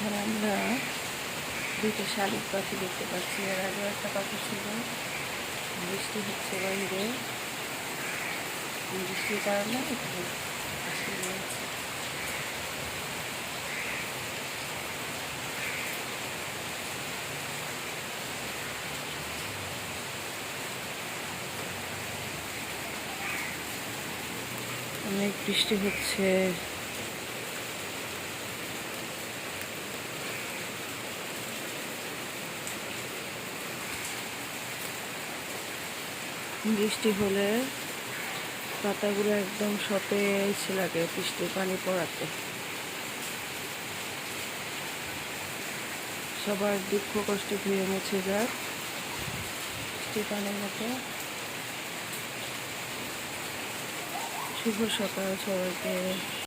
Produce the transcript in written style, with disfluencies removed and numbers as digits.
এখানে আমরা দুটো শালিক পাখি দেখতে পাচ্ছি। এর আগে একটা পাখি ছিল। বৃষ্টি হচ্ছে বাইরে, বৃষ্টির কারণে একটু আসতে রয়েছে। অনেক বৃষ্টি হচ্ছে। বৃষ্টি হলে পাতাগুলো একদম সতেজ লাগে বৃষ্টির পানি পড়াতে। সবার দুঃখ কষ্ট ধুয়ে মুছে যাক বৃষ্টির পানির মতো। শুভ সকাল সবাইকে।